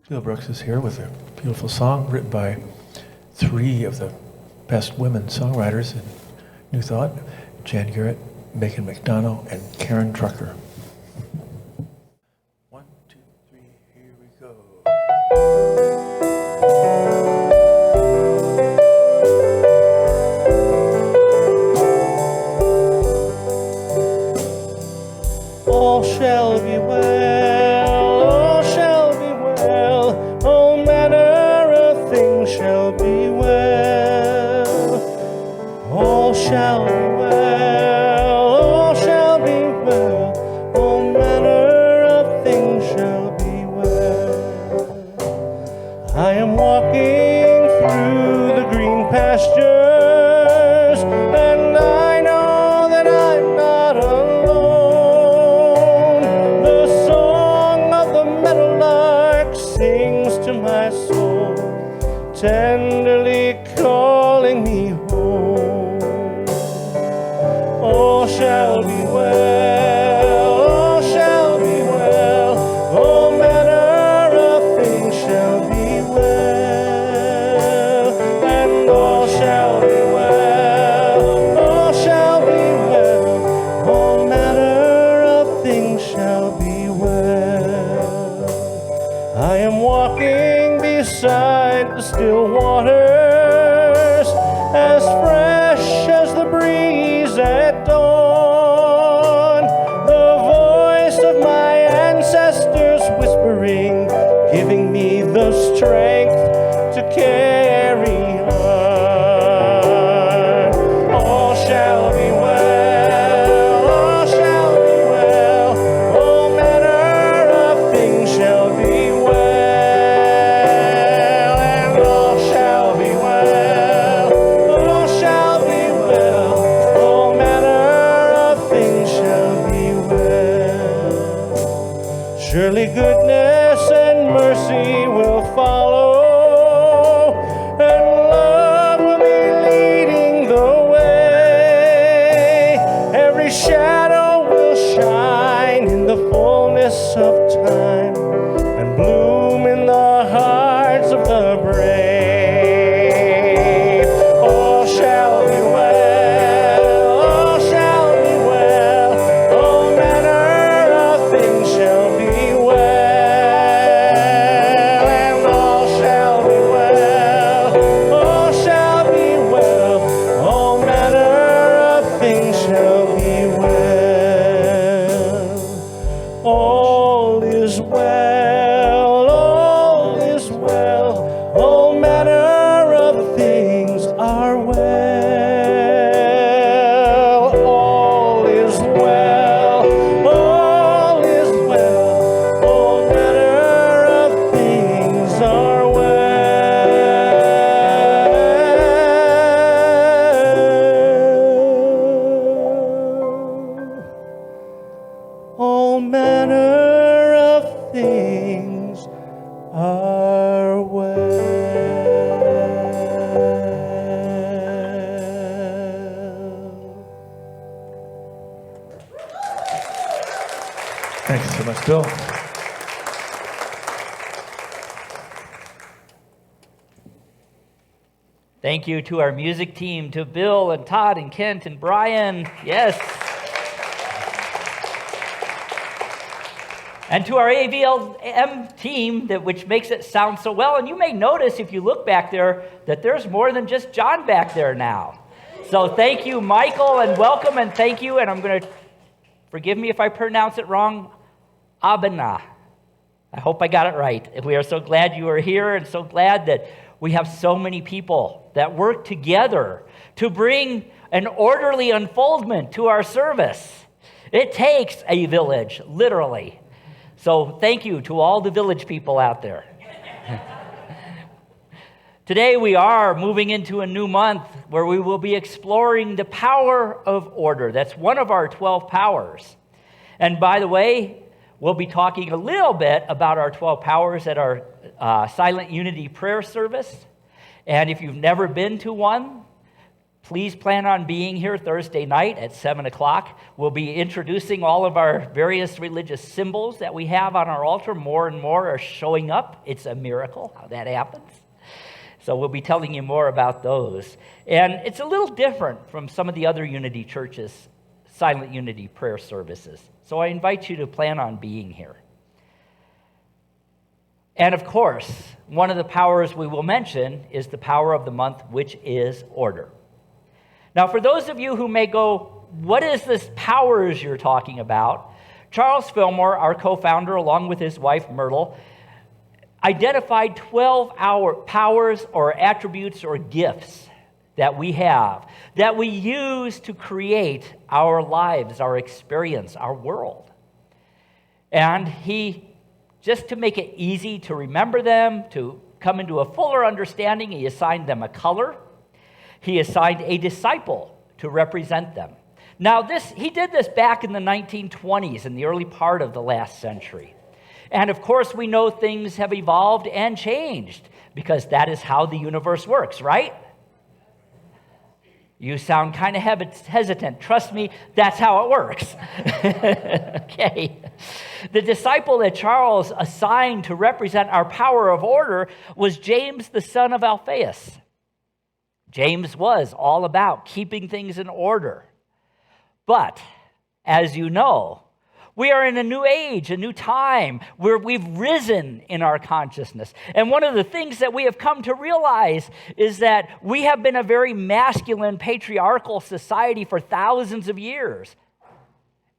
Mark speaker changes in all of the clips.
Speaker 1: Bill Brooks is here with a beautiful song written by three of the best women songwriters in New Thought: Jan Garrett, Megan McDonough, and Karen Drucker. 1, 2, 3, here we go.
Speaker 2: All shall be well, all shall be well, all manner of things shall be well. All shall be well, all shall be well, all manner of things shall be well. I am walking through the green pastures, and I know that I'm not alone. The song of the meadowlark sings to my soul, tenderly calling me home. All shall be well, all shall be well, all manner of things shall be well, and all shall be well, all shall be well, all manner of things shall be well. I am walking beside the still waters, as fresh as the breeze at dawn. The voice of my ancestors whispering, giving me the strength to carry on. All shall be well, all shall be well, all manner of things shall be well, and all shall be well, all shall be well, all manner of things shall be well. Surely goodness and mercy will follow, and love will be leading the way. Every shadow will shine in the fullness of time, and bloom in the hearts of the brave. All shall be well, all shall be well, all manner of things shall be well, and all shall be well, all shall be well, all manner of things shall be well. All is well, all is well, all manner of things are well. All is well, all is well, all manner of things are well. All manner of things are well.
Speaker 1: Thanks so much, Bill.
Speaker 3: Thank you to our music team, to Bill and Todd and Kent and Brian. Yes. And to our AVLM team, which makes it sound so well. And you may notice, if you look back there, that there's more than just John back there now. So thank you, Michael, and welcome, and thank you. And I'm going to, forgive me if I pronounce it wrong, Abena. I hope I got it right. We are so glad you are here, and so glad that we have so many people that work together to bring an orderly unfoldment to our service. It takes a village, literally. So thank you to all the village people out there. Today we are moving into a new month where we will be exploring the power of order. That's one of our 12 powers. And by the way, we'll be talking a little bit about our 12 powers at our Silent Unity prayer service. And if you've never been to one, Please plan on being here Thursday night at 7 o'clock. We'll be introducing all of our various religious symbols that we have on our altar. More and more are showing up. It's a miracle how that happens. So we'll be telling you more about those. And it's a little different from some of the other Unity churches' Silent Unity prayer services. So I invite you to plan on being here. And of course, one of the powers we will mention is the power of the month, which is order. Now, for those of you who may go, what is this powers you're talking about? Charles Fillmore, our co-founder, along with his wife Myrtle, identified 12 powers or attributes or gifts that we have, that we use to create our lives, our experience, our world. And he, just to make it easy to remember them, to come into a fuller understanding, he assigned them a color. He assigned a disciple to represent them. Now, he did this back in the 1920s, in the early part of the last century. And of course, we know things have evolved and changed because that is how the universe works, right? You sound kind of hesitant. Trust me, that's how it works. Okay. The disciple that Charles assigned to represent our power of order was James, the son of Alphaeus. James was all about keeping things in order. But, as you know, we are in a new age, a new time, where we've risen in our consciousness. And one of the things that we have come to realize is that we have been a very masculine, patriarchal society for thousands of years.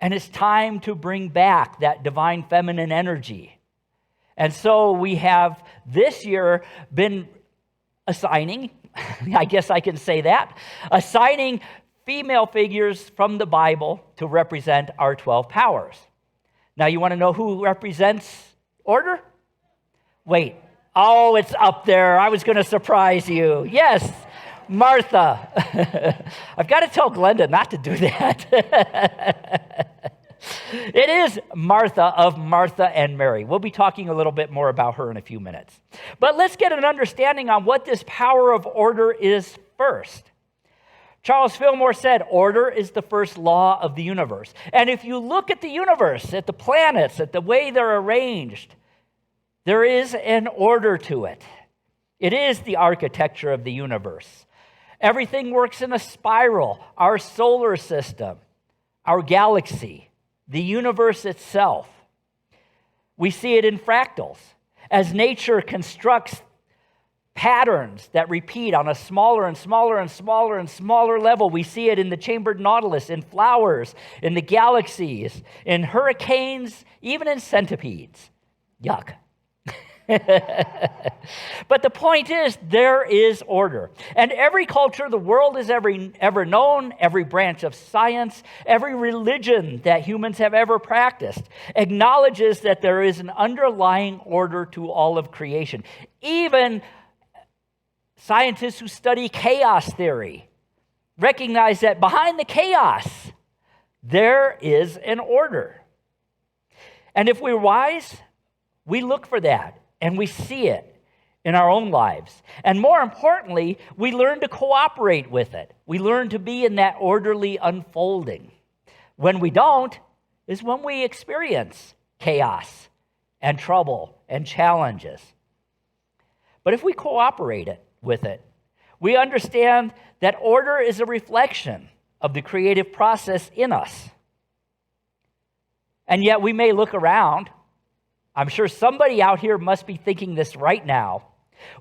Speaker 3: And it's time to bring back that divine feminine energy. And so we have this year been assigning, I guess I can say that, assigning female figures from the Bible to represent our 12 powers. Now, you want to know who represents order? Wait. Oh, it's up there. I was going to surprise you. Yes, Martha. I've got to tell Glenda not to do that. It is Martha of Martha and Mary. We'll be talking a little bit more about her in a few minutes. But let's get an understanding on what this power of order is first. Charles Fillmore said, order is the first law of the universe. And if you look at the universe, at the planets, at the way they're arranged, there is an order to it. It is the architecture of the universe. Everything works in a spiral. Our solar system, our galaxy, the universe itself. We see it in fractals. As nature constructs patterns that repeat on a smaller and smaller and smaller and smaller level, we see it in the chambered nautilus, in flowers, in the galaxies, in hurricanes, even in centipedes. Yuck. But the point is, there is order. And every culture the world has ever known, every branch of science, every religion that humans have ever practiced, acknowledges that there is an underlying order to all of creation. Even scientists who study chaos theory recognize that behind the chaos, there is an order. And if we're wise, we look for that. And we see it in our own lives. And more importantly, we learn to cooperate with it. We learn to be in that orderly unfolding. When we don't is when we experience chaos and trouble and challenges. But if we cooperate with it, we understand that order is a reflection of the creative process in us. And yet we may look around. I'm sure somebody out here must be thinking this right now.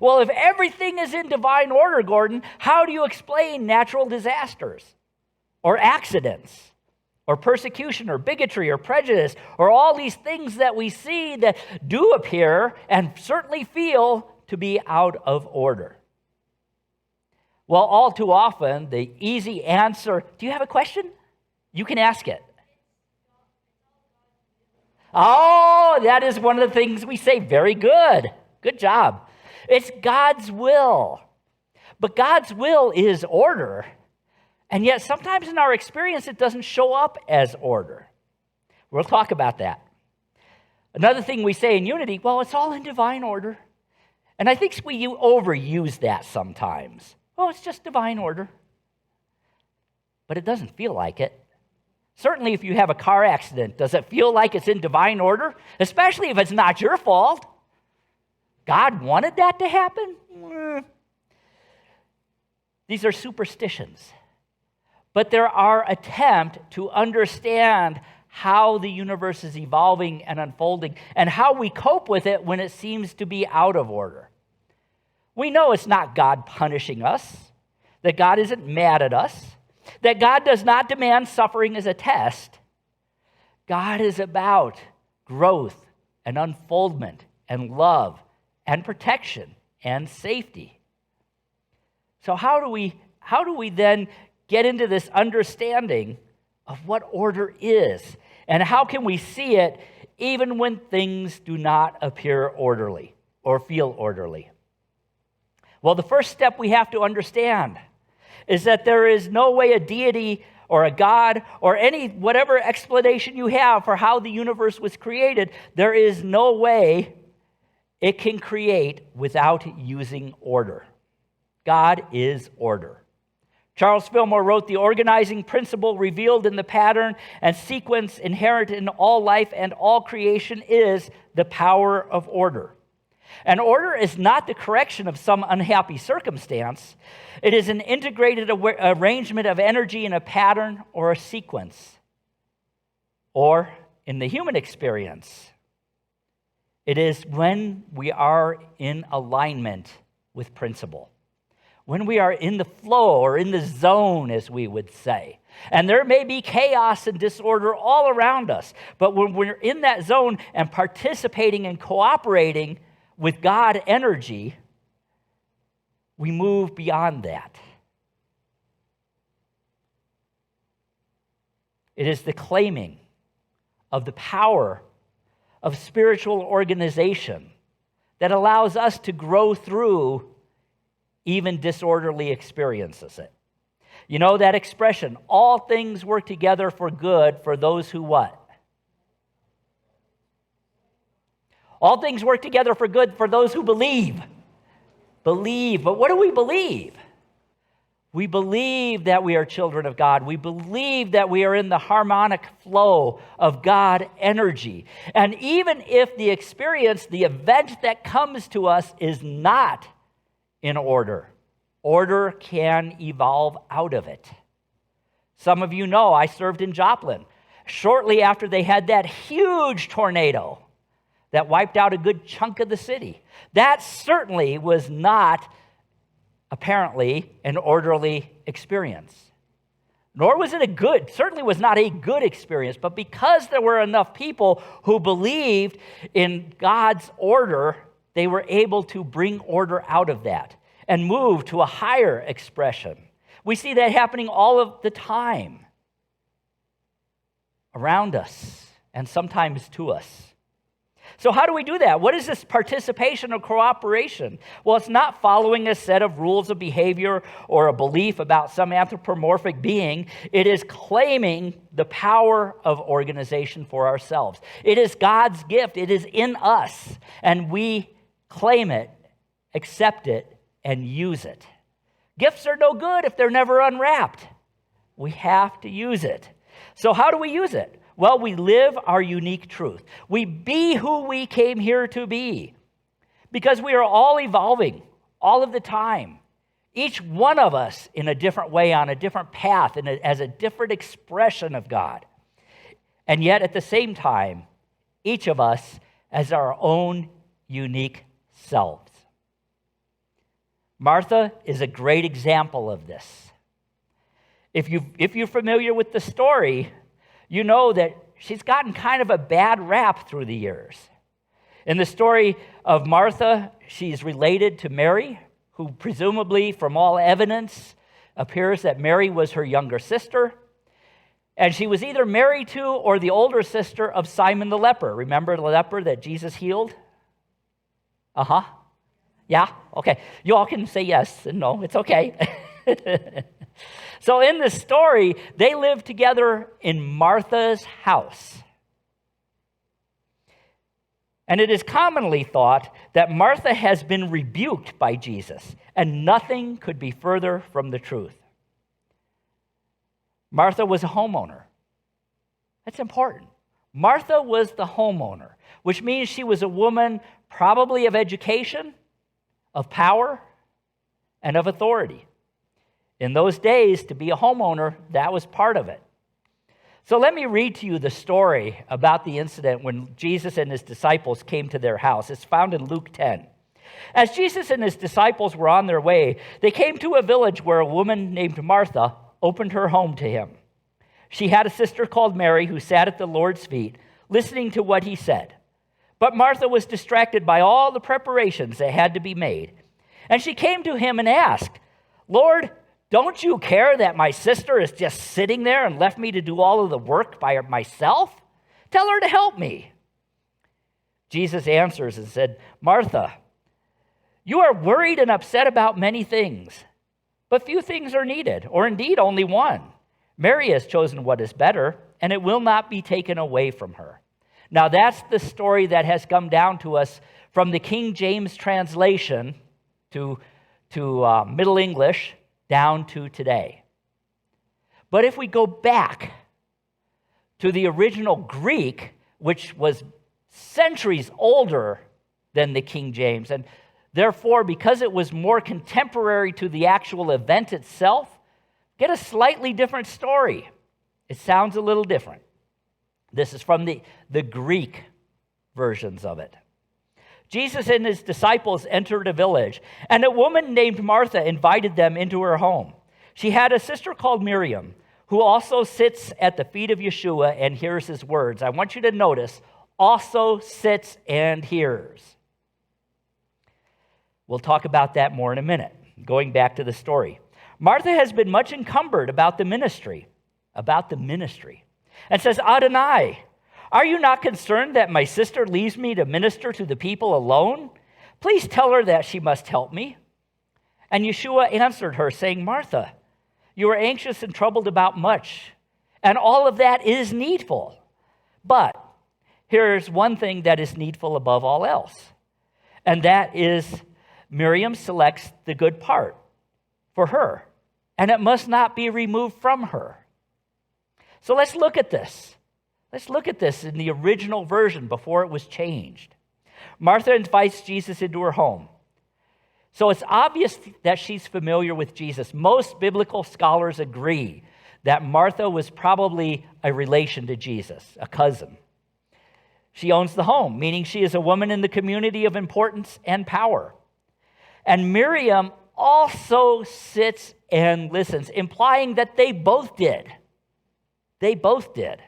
Speaker 3: Well, if everything is in divine order, Gordon, how do you explain natural disasters or accidents or persecution or bigotry or prejudice or all these things that we see that do appear and certainly feel to be out of order? Well, all too often, the easy answer, do you have a question? You can ask it. Oh, that is one of the things we say. Very good. Good job. It's God's will. But God's will is order. And yet sometimes in our experience, it doesn't show up as order. We'll talk about that. Another thing we say in Unity, well, it's all in divine order. And I think we overuse that sometimes. Oh, it's just divine order. but it doesn't feel like it. Certainly if you have a car accident, does it feel like it's in divine order? Especially if it's not your fault. God wanted that to happen? These are superstitions. But they're our attempt to understand how the universe is evolving and unfolding and how we cope with it when it seems to be out of order. We know it's not God punishing us, that God isn't mad at us, that God does not demand suffering as a test. God is about growth and unfoldment and love and protection and safety. So how do we then get into this understanding of what order is? And how can we see it even when things do not appear orderly or feel orderly? Well, the first step we have to understand is that there is no way a deity or a God or any whatever explanation you have for how the universe was created, there is no way it can create without using order. God is order. Charles Fillmore wrote, "The organizing principle revealed in the pattern and sequence inherent in all life and all creation is the power of order. And order is not the correction of some unhappy circumstance. It is an integrated arrangement of energy in a pattern or a sequence. Or, in the human experience, it is when we are in alignment with principle. When we are in the flow or in the zone, as we would say. And there may be chaos and disorder all around us, but when we're in that zone and participating and cooperating with God energy, we move beyond that. It is the claiming of the power of spiritual organization that allows us to grow through even disorderly experiences it. You know that expression, all things work together for good for those who what? All things work together for good for those who believe. Believe. But what do we believe? We believe that we are children of God. We believe that we are in the harmonic flow of God energy. And even if the experience, the event that comes to us is not in order, order can evolve out of it. Some of you know I served in Joplin shortly after they had that huge tornado that wiped out a good chunk of the city. That certainly was not, apparently, an orderly experience. Nor was it certainly was not a good experience, but because there were enough people who believed in God's order, they were able to bring order out of that and move to a higher expression. We see that happening all of the time around us and sometimes to us. So how do we do that? What is this participation or cooperation? Well, it's not following a set of rules of behavior or a belief about some anthropomorphic being. It is claiming the power of organization for ourselves. It is God's gift. It is in us, and we claim it, accept it, and use it. Gifts are no good if they're never unwrapped. We have to use it. So how do we use it? Well, we live our unique truth. We be who we came here to be because we are all evolving all of the time. Each one of us in a different way, on a different path, and as a different expression of God. And yet at the same time, each of us as our own unique selves. Martha is a great example of this. If you're familiar with the story, you know that she's gotten kind of a bad rap through the years. In the story of Martha, she's related to Mary, who presumably, from all evidence, appears that Mary was her younger sister. And she was either married to or the older sister of Simon the leper. Remember the leper that Jesus healed? Uh-huh. Yeah? Okay. You all can say yes and no. It's okay. So in the story, they lived together in Martha's house. And it is commonly thought that Martha has been rebuked by Jesus, and nothing could be further from the truth. Martha was a homeowner. That's important. Martha was the homeowner, which means she was a woman probably of education, of power, and of authority. In those days, to be a homeowner, that was part of it. So let me read to you the story about the incident when Jesus and his disciples came to their house. It's found in Luke 10. As Jesus and his disciples were on their way, they came to a village where a woman named Martha opened her home to him. She had a sister called Mary who sat at the Lord's feet, listening to what he said. But Martha was distracted by all the preparations that had to be made. And she came to him and asked, "Lord, don't you care that my sister is just sitting there and left me to do all of the work by myself? Tell her to help me." Jesus answers and said, "Martha, you are worried and upset about many things, but few things are needed, or indeed only one. Mary has chosen what is better, and it will not be taken away from her." Now that's the story that has come down to us from the King James translation to Middle English down to today. But if we go back to the original Greek, which was centuries older than the King James, and therefore, because it was more contemporary to the actual event itself, get a slightly different story. It sounds a little different. This is from the Greek versions of it. Jesus and his disciples entered a village, and a woman named Martha invited them into her home. She had a sister called Miriam, who also sits at the feet of Yeshua and hears his words. I want you to notice, also sits and hears. We'll talk about that more in a minute, going back to the story. Martha has been much encumbered about the ministry, and says, "Adonai, are you not concerned that my sister leaves me to minister to the people alone? Please tell her that she must help me." And Yeshua answered her, saying, "Martha, you are anxious and troubled about much, and all of that is needful. But here's one thing that is needful above all else, and that is Miriam selects the good part for her, and it must not be removed from her." So let's look at this. Let's look at this in the original version before it was changed. Martha invites Jesus into her home. So it's obvious that she's familiar with Jesus. Most biblical scholars agree that Martha was probably a relation to Jesus, a cousin. She owns the home, meaning she is a woman in the community of importance and power. And Miriam also sits and listens, implying that they both did. They both did.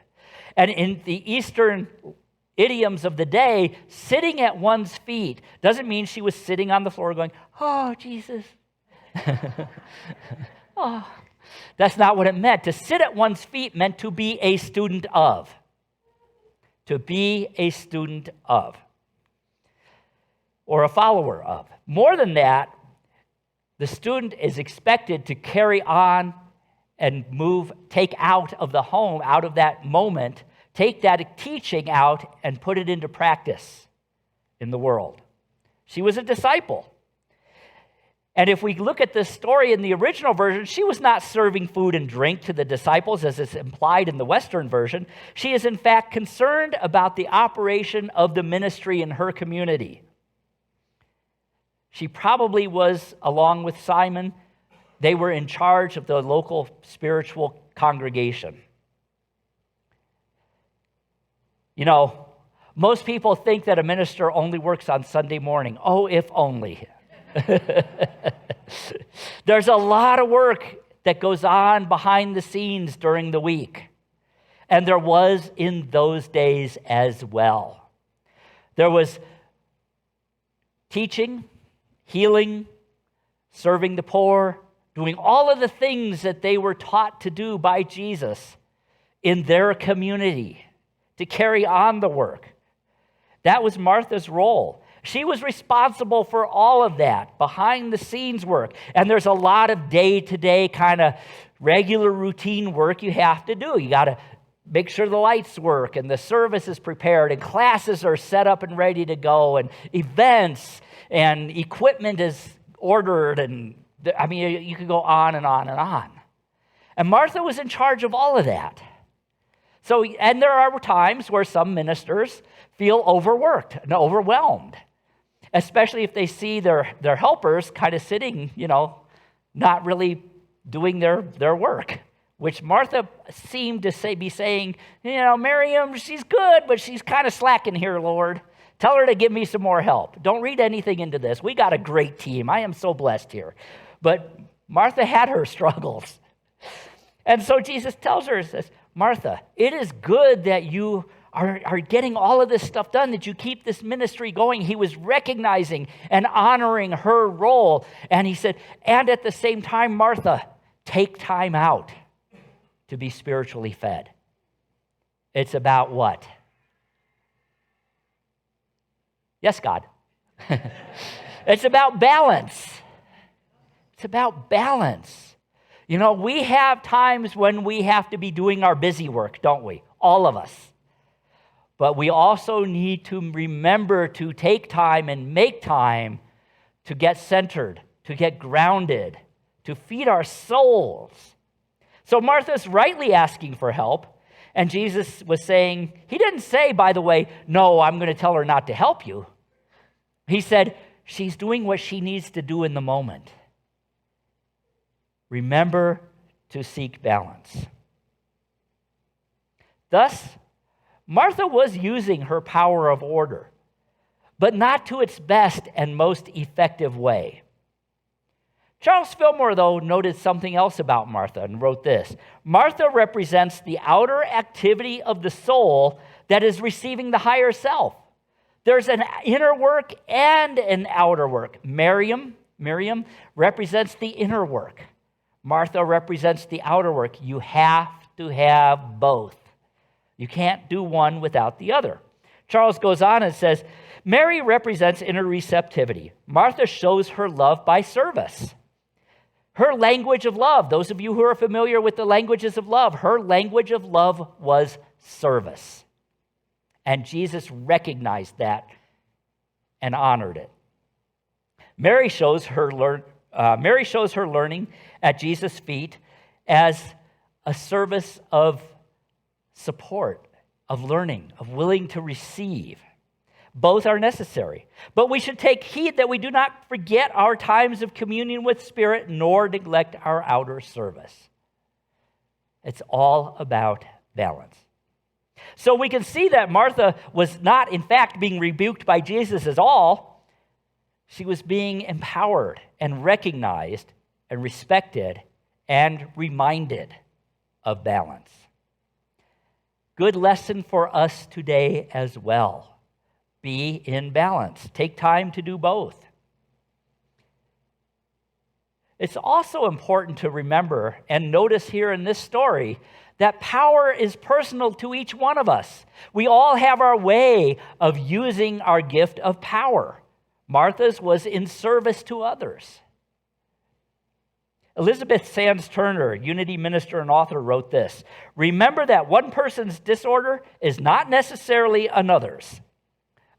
Speaker 3: And in the Eastern idioms of the day, sitting at one's feet doesn't mean she was sitting on the floor going, "Oh, Jesus." Oh, that's not what it meant. To sit at one's feet meant to be a student of. To be a student of. Or a follower of. More than that, the student is expected to carry on and take out of the home, out of that moment, take that teaching out and put it into practice in the world. She was a disciple. And if we look at this story in the original version, she was not serving food and drink to the disciples as is implied in the Western version. She is in fact concerned about the operation of the ministry in her community. She probably was, along with Simon, they were in charge of the local spiritual congregation. You know, most people think that a minister only works on Sunday morning. Oh, if only. There's a lot of work that goes on behind the scenes during the week. And there was in those days as well. There was teaching, healing, serving the poor, doing all of the things that they were taught to do by Jesus in their community to carry on the work. That was Martha's role. She was responsible for all of that behind the scenes work. And there's a lot of day-to-day kind of regular routine work you have to do. You got to make sure the lights work and the service is prepared and classes are set up and ready to go and events and equipment is ordered, and I mean, you could go on and on and on. And Martha was in charge of all of that. So, and there are times where some ministers feel overworked and overwhelmed, especially if they see their helpers kind of sitting, not really doing their work, which Martha seemed to be saying, Miriam, she's good, but she's kind of slacking here, Lord. Tell her to give me some more help. Don't read anything into this. We got a great team. I am so blessed here. But Martha had her struggles. And so Jesus tells her, says, Martha, it is good that you are getting all of this stuff done, that you keep this ministry going. He was recognizing and honoring her role. And he said, and at the same time, Martha, take time out to be spiritually fed. It's about what? Yes, God. It's about balance. It's about balance. We have times when we have to be doing our busy work, don't we? All of us. But we also need to remember to take time and make time to get centered, to get grounded, to feed our souls. So Martha's rightly asking for help, and Jesus was saying, he didn't say, by the way, no, I'm going to tell her not to help you. He said, she's doing what she needs to do in the moment. Remember to seek balance. Thus, Martha was using her power of order, but not to its best and most effective way. Charles Fillmore, though, noted something else about Martha and wrote this: Martha represents the outer activity of the soul that is receiving the higher self. There's an inner work and an outer work. Miriam represents the inner work. Martha represents the outer work. You have to have both. You can't do one without the other. Charles goes on and says, Mary represents inner receptivity. Martha shows her love by service. Her language of love, those of you who are familiar with the languages of love, her language of love was service. And Jesus recognized that and honored it. Mary shows her learning at Jesus' feet as a service of support, of learning, of willing to receive. Both are necessary. But we should take heed that we do not forget our times of communion with Spirit, nor neglect our outer service. It's all about balance. So we can see that Martha was not, in fact, being rebuked by Jesus at all. She was being empowered and recognized and respected and reminded of balance. Good lesson for us today as well. Be in balance. Take time to do both. It's also important to remember and notice here in this story that power is personal to each one of us. We all have our way of using our gift of power. Martha's was in service to others. Elizabeth Sands Turner, Unity minister and author, wrote this: remember that one person's disorder is not necessarily another's.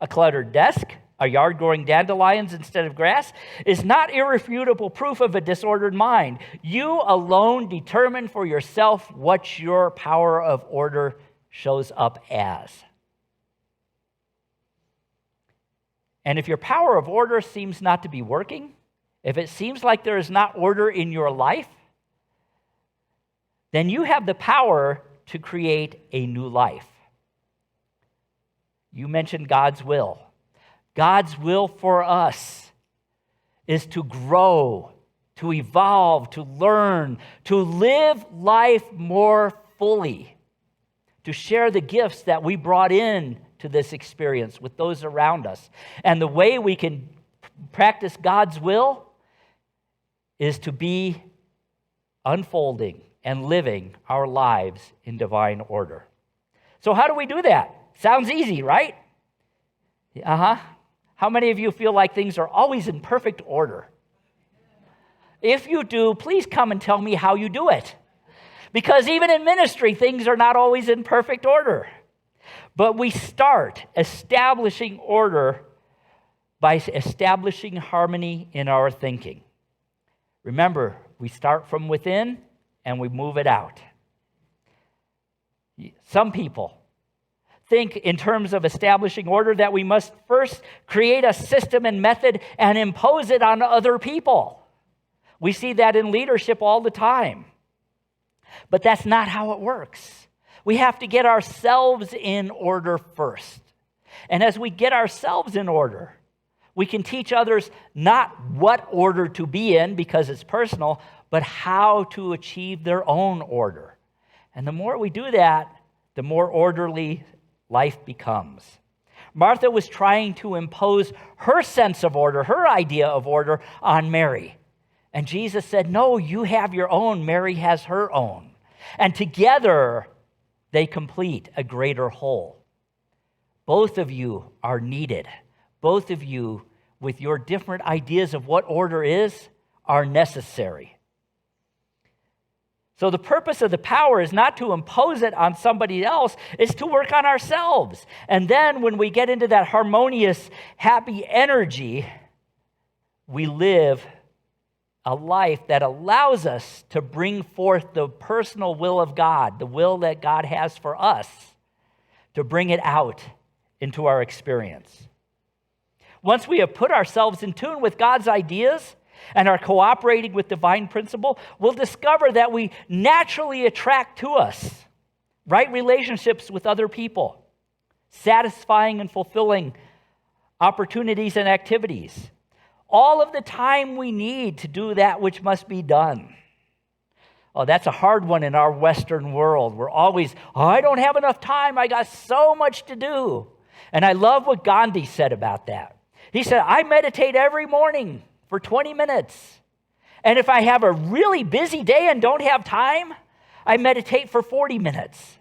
Speaker 3: A cluttered desk, a yard growing dandelions instead of grass, is not irrefutable proof of a disordered mind. You alone determine for yourself what your power of order shows up as. And if your power of order seems not to be working, if it seems like there is not order in your life, then you have the power to create a new life. You mentioned God's will. God's will for us is to grow, to evolve, to learn, to live life more fully, to share the gifts that we brought in to this experience with those around us. And the way we can practice God's will is to be unfolding and living our lives in divine order. So how do we do that? Sounds easy, right? How many of you feel like things are always in perfect order? If you do, please come and tell me how you do it. Because even in ministry, things are not always in perfect order. But we start establishing order by establishing harmony in our thinking. Remember, we start from within and we move it out. Some people think in terms of establishing order that we must first create a system and method and impose it on other people. We see that in leadership all the time. But that's not how it works. We have to get ourselves in order first. And as we get ourselves in order, we can teach others not what order to be in because it's personal, but how to achieve their own order. And the more we do that, the more orderly life becomes. Martha was trying to impose her sense of order, her idea of order on Mary. And Jesus said, no, you have your own. Mary has her own. And together, they complete a greater whole. Both of you are needed. Both of you, with your different ideas of what order is, are necessary. So the purpose of the power is not to impose it on somebody else, it's to work on ourselves. And then when we get into that harmonious, happy energy, we live a life that allows us to bring forth the personal will of God, the will that God has for us, to bring it out into our experience. Once we have put ourselves in tune with God's ideas and are cooperating with divine principle, we'll discover that we naturally attract to us right relationships with other people, satisfying and fulfilling opportunities and activities, all of the time we need to do that which must be done. Oh, that's a hard one in our Western world. We're always, I don't have enough time. I got so much to do. And I love what Gandhi said about that. He said, I meditate every morning for 20 minutes. And if I have a really busy day and don't have time, I meditate for 40 minutes.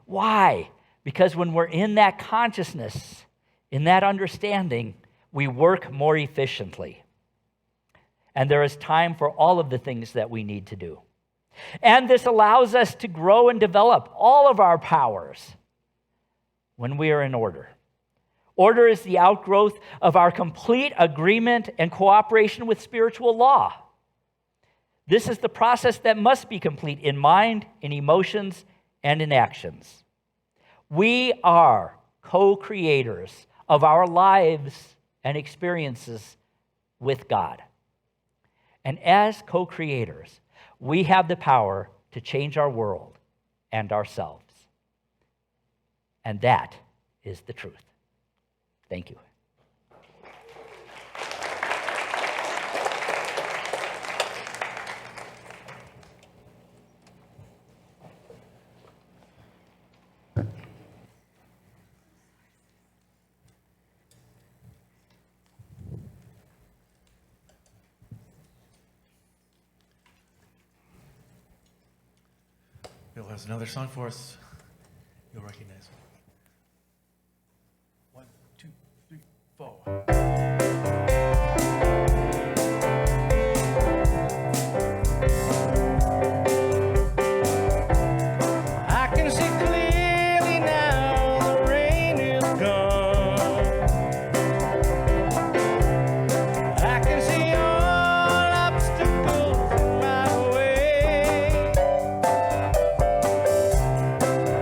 Speaker 3: Why? Because when we're in that consciousness, in that understanding, we work more efficiently. And there is time for all of the things that we need to do. And this allows us to grow and develop all of our powers when we are in order. Order is the outgrowth of our complete agreement and cooperation with spiritual law. This is the process that must be complete in mind, in emotions, and in actions. We are co-creators of our lives and experiences with God. And as co-creators, we have the power to change our world and ourselves. And that is the truth. Thank you.
Speaker 1: Bill has another song for us. You'll recognize it. 1, 2, 3, 4.
Speaker 2: I can see clearly now the rain is gone. I can see all obstacles in my way.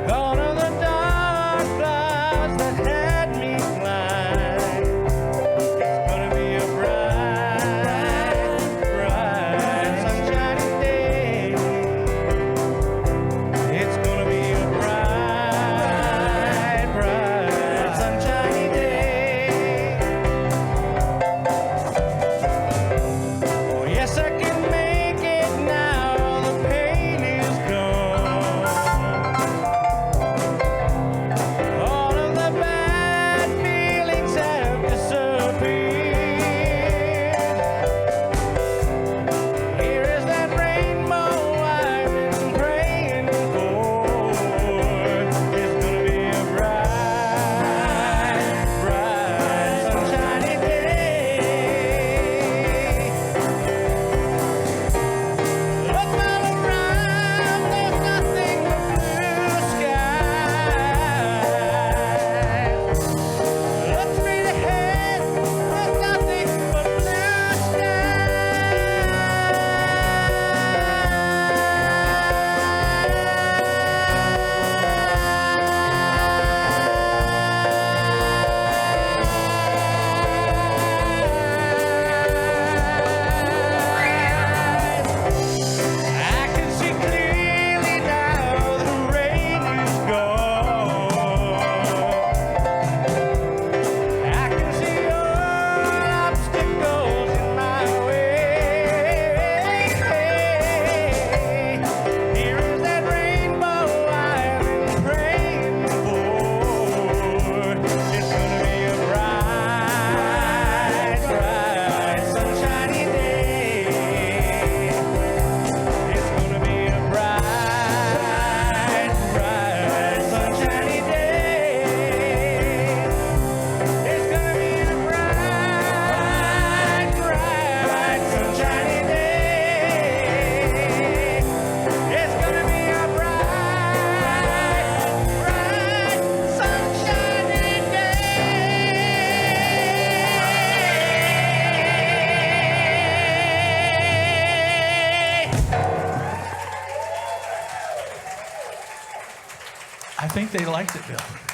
Speaker 2: Gone are the dark clouds that had me blind.
Speaker 1: I think they liked it, Bill.